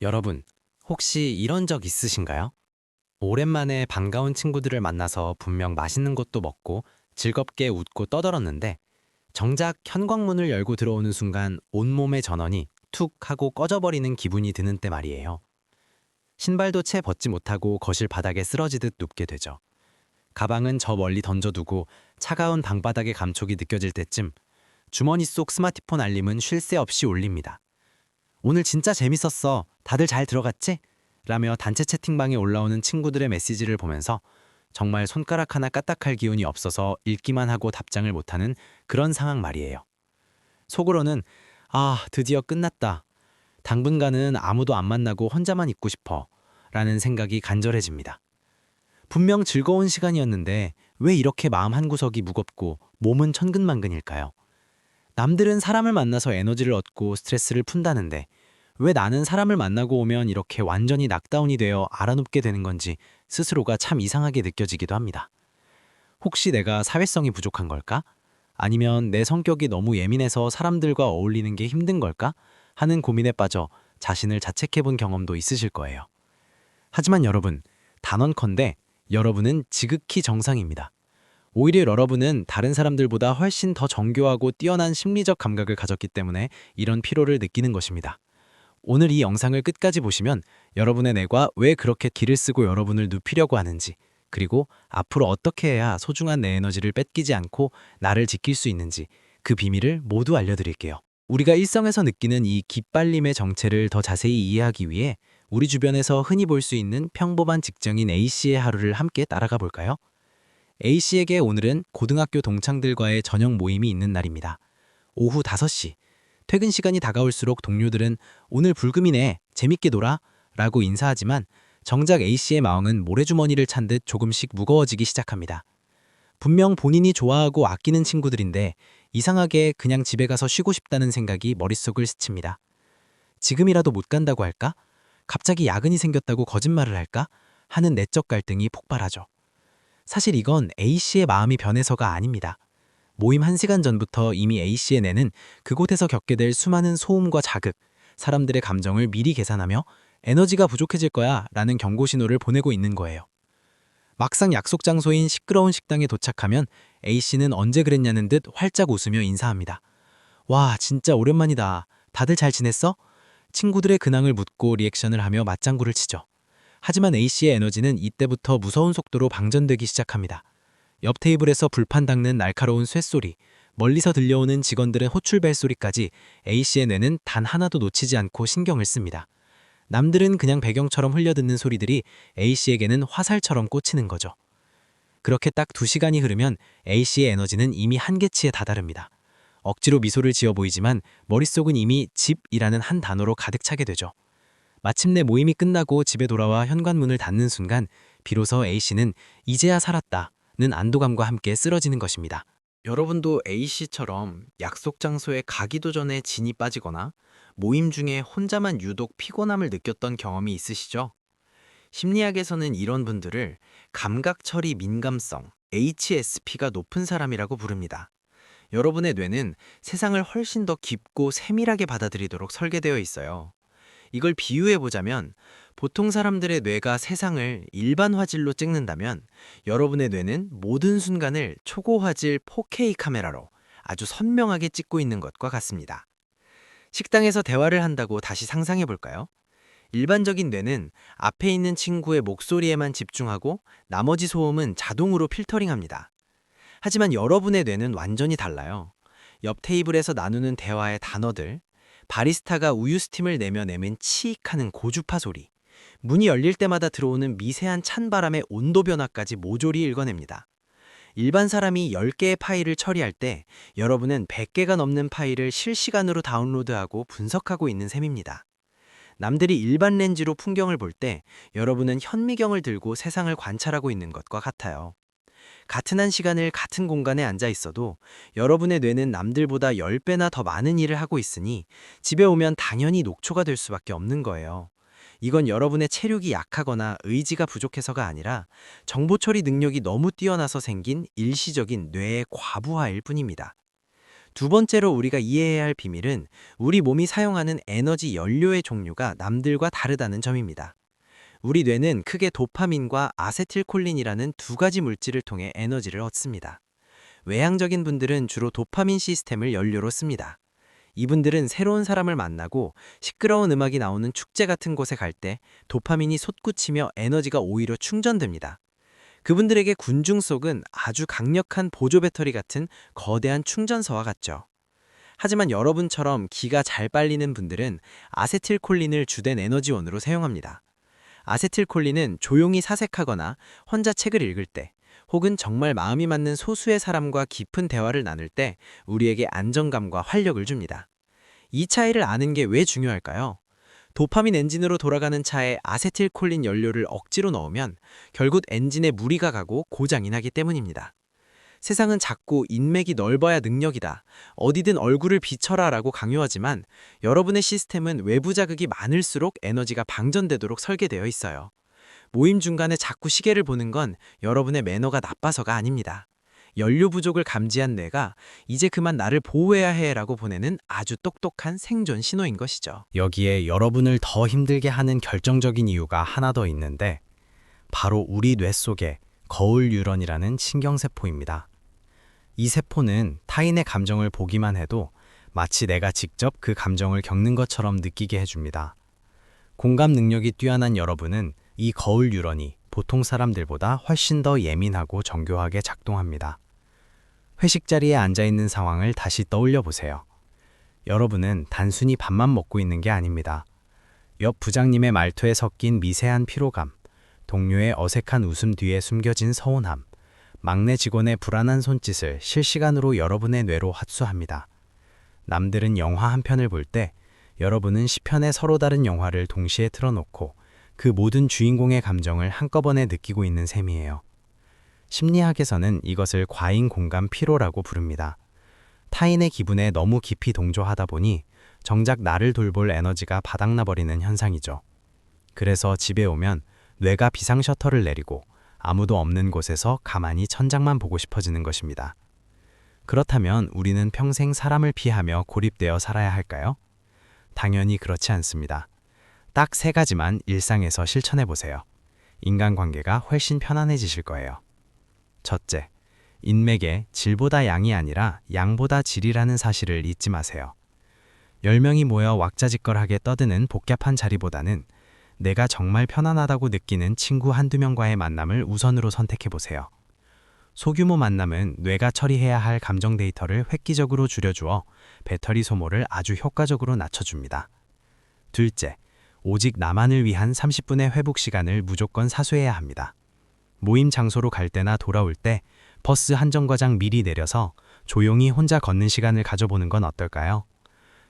여러분, 혹시 이런 적 있으신가요? 오랜만에 반가운 친구들을 만나서 분명 맛있는 것도 먹고 즐겁게 웃고 떠들었는데 정작 현관문을 열고 들어오는 순간 온몸의 전원이 툭 하고 꺼져버리는 기분이 드는 때 말이에요. 신발도 채 벗지 못하고 거실 바닥에 쓰러지듯 눕게 되죠. 가방은 저 멀리 던져두고 차가운 방바닥의 감촉이 느껴질 때쯤 주머니 속 스마트폰 알림은 쉴 새 없이 울립니다. 오늘 진짜 재밌었어. 다들 잘 들어갔지? 라며 단체 채팅방에 올라오는 친구들의 메시지를 보면서 정말 손가락 하나 까딱할 기운이 없어서 읽기만 하고 답장을 못하는 그런 상황 말이에요. 속으로는 드디어 끝났다. 당분간은 아무도 안 만나고 혼자만 있고 싶어. 라는 생각이 간절해집니다. 분명 즐거운 시간이었는데 왜 이렇게 마음 한구석이 무겁고 몸은 천근만근일까요? 남들은 사람을 만나서 에너지를 얻고 스트레스를 푼다는데 왜 나는 사람을 만나고 오면 이렇게 완전히 낙다운이 되어 알아눕게 되는 건지 스스로가 참 이상하게 느껴지기도 합니다. 혹시 내가 사회성이 부족한 걸까? 아니면 내 성격이 너무 예민해서 사람들과 어울리는 게 힘든 걸까? 하는 고민에 빠져 자신을 자책해 본 경험도 있으실 거예요. 하지만 여러분, 단언컨대 여러분은 지극히 정상입니다. 오히려 여러분은 다른 사람들보다 훨씬 더 정교하고 뛰어난 심리적 감각을 가졌기 때문에 이런 피로를 느끼는 것입니다. 오늘 이 영상을 끝까지 보시면 여러분의 뇌가 왜 그렇게 기를 쓰고 여러분을 눕히려고 하는지, 그리고 앞으로 어떻게 해야 소중한 내 에너지를 뺏기지 않고 나를 지킬 수 있는지 그 비밀을 모두 알려드릴게요. 우리가 일상에서 느끼는 이 기빨림의 정체를 더 자세히 이해하기 위해 우리 주변에서 흔히 볼 수 있는 평범한 직장인 A씨의 하루를 함께 따라가 볼까요? A씨에게 오늘은 고등학교 동창들과의 저녁 모임이 있는 날입니다. 오후 5시. 퇴근 시간이 다가올수록 동료들은 오늘 불금이네, 재밌게 놀아 라고 인사하지만 정작 A씨의 마음은 모래주머니를 찬 듯 조금씩 무거워지기 시작합니다. 분명 본인이 좋아하고 아끼는 친구들인데 이상하게 그냥 집에 가서 쉬고 싶다는 생각이 머릿속을 스칩니다. 지금이라도 못 간다고 할까? 갑자기 야근이 생겼다고 거짓말을 할까? 하는 내적 갈등이 폭발하죠. 사실 이건 A씨의 마음이 변해서가 아닙니다. 모임 1시간 전부터 이미 A씨의 뇌는 그곳에서 겪게 될 수많은 소음과 자극, 사람들의 감정을 미리 계산하며 에너지가 부족해질 거야 라는 경고 신호를 보내고 있는 거예요. 막상 약속 장소인 시끄러운 식당에 도착하면 A씨는 언제 그랬냐는 듯 활짝 웃으며 인사합니다. 와, 진짜 오랜만이다. 다들 잘 지냈어? 친구들의 근황을 묻고 리액션을 하며 맞장구를 치죠. 하지만 A씨의 에너지는 이때부터 무서운 속도로 방전되기 시작합니다. 옆 테이블에서 불판 닦는 날카로운 쇳소리, 멀리서 들려오는 직원들의 호출 벨소리까지 A씨의 뇌는 단 하나도 놓치지 않고 신경을 씁니다. 남들은 그냥 배경처럼 흘려듣는 소리들이 A씨에게는 화살처럼 꽂히는 거죠. 그렇게 딱 2시간이 흐르면 A씨의 에너지는 이미 한계치에 다다릅니다. 억지로 미소를 지어 보이지만 머릿속은 이미 집이라는 한 단어로 가득 차게 되죠. 마침내 모임이 끝나고 집에 돌아와 현관문을 닫는 순간 비로소 A씨는 이제야 살았다는 안도감과 함께 쓰러지는 것입니다. 여러분도 A씨처럼 약속 장소에 가기도 전에 진이 빠지거나 모임 중에 혼자만 유독 피곤함을 느꼈던 경험이 있으시죠? 심리학에서는 이런 분들을 감각 처리 민감성, HSP가 높은 사람이라고 부릅니다. 여러분의 뇌는 세상을 훨씬 더 깊고 세밀하게 받아들이도록 설계되어 있어요. 이걸 비유해보자면 보통 사람들의 뇌가 세상을 일반 화질로 찍는다면 여러분의 뇌는 모든 순간을 초고 화질 4K 카메라로 아주 선명하게 찍고 있는 것과 같습니다. 식당에서 대화를 한다고 다시 상상해볼까요? 일반적인 뇌는 앞에 있는 친구의 목소리에만 집중하고 나머지 소음은 자동으로 필터링합니다. 하지만 여러분의 뇌는 완전히 달라요. 옆 테이블에서 나누는 대화의 단어들, 바리스타가 우유 스팀을 내며 내는 치익하는 고주파 소리, 문이 열릴 때마다 들어오는 미세한 찬바람의 온도 변화까지 모조리 읽어냅니다. 일반 사람이 10개의 파일을 처리할 때 여러분은 100개가 넘는 파일을 실시간으로 다운로드하고 분석하고 있는 셈입니다. 남들이 일반 렌즈로 풍경을 볼 때 여러분은 현미경을 들고 세상을 관찰하고 있는 것과 같아요. 같은 한 시간을 같은 공간에 앉아 있어도 여러분의 뇌는 남들보다 10배나 더 많은 일을 하고 있으니 집에 오면 당연히 녹초가 될 수밖에 없는 거예요. 이건 여러분의 체력이 약하거나 의지가 부족해서가 아니라 정보 처리 능력이 너무 뛰어나서 생긴 일시적인 뇌의 과부하일 뿐입니다. 두 번째로 우리가 이해해야 할 비밀은 우리 몸이 사용하는 에너지 연료의 종류가 남들과 다르다는 점입니다. 우리 뇌는 크게 도파민과 아세틸콜린이라는 두 가지 물질을 통해 에너지를 얻습니다. 외향적인 분들은 주로 도파민 시스템을 연료로 씁니다. 이분들은 새로운 사람을 만나고 시끄러운 음악이 나오는 축제 같은 곳에 갈 때 도파민이 솟구치며 에너지가 오히려 충전됩니다. 그분들에게 군중 속은 아주 강력한 보조 배터리 같은 거대한 충전소와 같죠. 하지만 여러분처럼 기가 잘 빨리는 분들은 아세틸콜린을 주된 에너지원으로 사용합니다. 아세틸콜린은 조용히 사색하거나 혼자 책을 읽을 때, 혹은 정말 마음이 맞는 소수의 사람과 깊은 대화를 나눌 때 우리에게 안정감과 활력을 줍니다. 이 차이를 아는 게 왜 중요할까요? 도파민 엔진으로 돌아가는 차에 아세틸콜린 연료를 억지로 넣으면 결국 엔진에 무리가 가고 고장이 나기 때문입니다. 세상은 작고 인맥이 넓어야 능력이다. 어디든 얼굴을 비춰라 라고 강요하지만 여러분의 시스템은 외부 자극이 많을수록 에너지가 방전되도록 설계되어 있어요. 모임 중간에 자꾸 시계를 보는 건 여러분의 매너가 나빠서가 아닙니다. 연료 부족을 감지한 뇌가 이제 그만 나를 보호해야 해라고 보내는 아주 똑똑한 생존 신호인 것이죠. 여기에 여러분을 더 힘들게 하는 결정적인 이유가 하나 더 있는데 바로 우리 뇌 속에 거울 뉴런이라는 신경세포입니다. 이 세포는 타인의 감정을 보기만 해도 마치 내가 직접 그 감정을 겪는 것처럼 느끼게 해줍니다. 공감 능력이 뛰어난 여러분은 이 거울 뉴런이 보통 사람들보다 훨씬 더 예민하고 정교하게 작동합니다. 회식 자리에 앉아있는 상황을 다시 떠올려 보세요. 여러분은 단순히 밥만 먹고 있는 게 아닙니다. 옆 부장님의 말투에 섞인 미세한 피로감, 동료의 어색한 웃음 뒤에 숨겨진 서운함, 막내 직원의 불안한 손짓을 실시간으로 여러분의 뇌로 흡수합니다. 남들은 영화 한 편을 볼 때 여러분은 10편의 서로 다른 영화를 동시에 틀어놓고 그 모든 주인공의 감정을 한꺼번에 느끼고 있는 셈이에요. 심리학에서는 이것을 과잉 공감 피로라고 부릅니다. 타인의 기분에 너무 깊이 동조하다 보니 정작 나를 돌볼 에너지가 바닥나버리는 현상이죠. 그래서 집에 오면 뇌가 비상 셔터를 내리고 아무도 없는 곳에서 가만히 천장만 보고 싶어지는 것입니다. 그렇다면 우리는 평생 사람을 피하며 고립되어 살아야 할까요? 당연히 그렇지 않습니다. 딱 3가지만 일상에서 실천해 보세요. 인간관계가 훨씬 편안해지실 거예요. 첫째, 인맥에 질보다 양이 아니라 양보다 질이라는 사실을 잊지 마세요. 10명이 모여 왁자지껄하게 떠드는 복잡한 자리보다는 내가 정말 편안하다고 느끼는 친구 한두 명과의 만남을 우선으로 선택해 보세요. 소규모 만남은 뇌가 처리해야 할 감정 데이터를 획기적으로 줄여주어 배터리 소모를 아주 효과적으로 낮춰줍니다. 둘째, 오직 나만을 위한 30분의 회복 시간을 무조건 사수해야 합니다. 모임 장소로 갈 때나 돌아올 때 버스 한 정거장 미리 내려서 조용히 혼자 걷는 시간을 가져보는 건 어떨까요?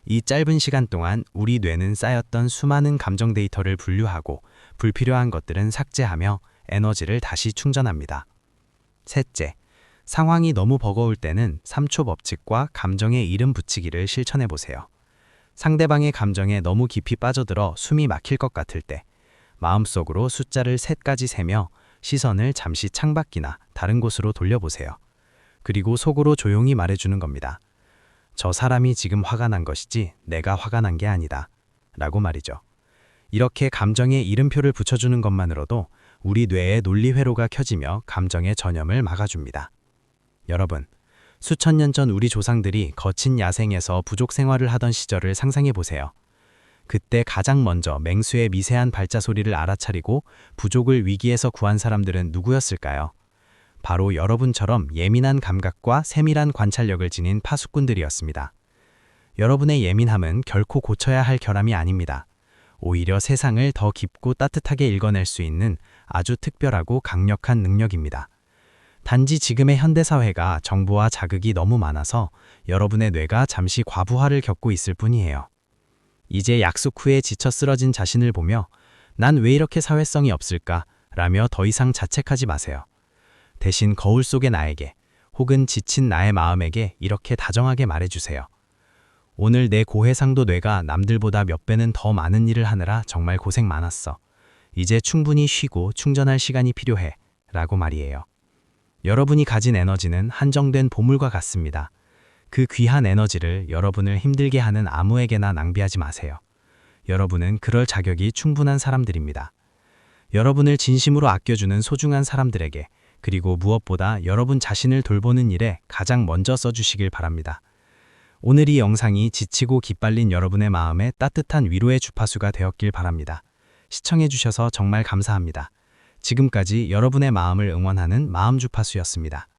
이 짧은 시간 동안 우리 뇌는 쌓였던 수많은 감정 데이터를 분류하고 불필요한 것들은 삭제하며 에너지를 다시 충전합니다. 셋째, 상황이 너무 버거울 때는 3초 법칙과 감정의 이름 붙이기를 실천해 보세요. 상대방의 감정에 너무 깊이 빠져들어 숨이 막힐 것 같을 때 마음속으로 숫자를 3까지 세며 시선을 잠시 창밖이나 다른 곳으로 돌려보세요. 그리고 속으로 조용히 말해주는 겁니다. 저 사람이 지금 화가 난 것이지 내가 화가 난 게 아니다. 라고 말이죠. 이렇게 감정에 이름표를 붙여주는 것만으로도 우리 뇌의 논리회로가 켜지며 감정의 전염을 막아줍니다. 여러분, 수천 년 전 우리 조상들이 거친 야생에서 부족 생활을 하던 시절을 상상해 보세요. 그때 가장 먼저 맹수의 미세한 발자 소리를 알아차리고 부족을 위기에서 구한 사람들은 누구였을까요? 바로 여러분처럼 예민한 감각과 세밀한 관찰력을 지닌 파수꾼들이었습니다. 여러분의 예민함은 결코 고쳐야 할 결함이 아닙니다. 오히려 세상을 더 깊고 따뜻하게 읽어낼 수 있는 아주 특별하고 강력한 능력입니다. 단지 지금의 현대사회가 정보와 자극이 너무 많아서 여러분의 뇌가 잠시 과부하를 겪고 있을 뿐이에요. 이제 약속 후에 지쳐 쓰러진 자신을 보며 난 왜 이렇게 사회성이 없을까? 라며 더 이상 자책하지 마세요. 대신 거울 속의 나에게 혹은 지친 나의 마음에게 이렇게 다정하게 말해주세요. 오늘 내 고해상도 뇌가 남들보다 몇 배는 더 많은 일을 하느라 정말 고생 많았어. 이제 충분히 쉬고 충전할 시간이 필요해. 라고 말이에요. 여러분이 가진 에너지는 한정된 보물과 같습니다. 그 귀한 에너지를 여러분을 힘들게 하는 아무에게나 낭비하지 마세요. 여러분은 그럴 자격이 충분한 사람들입니다. 여러분을 진심으로 아껴주는 소중한 사람들에게, 그리고 무엇보다 여러분 자신을 돌보는 일에 가장 먼저 써주시길 바랍니다. 오늘 이 영상이 지치고 기빨린 여러분의 마음에 따뜻한 위로의 주파수가 되었길 바랍니다. 시청해주셔서 정말 감사합니다. 지금까지 여러분의 마음을 응원하는 마음 주파수였습니다.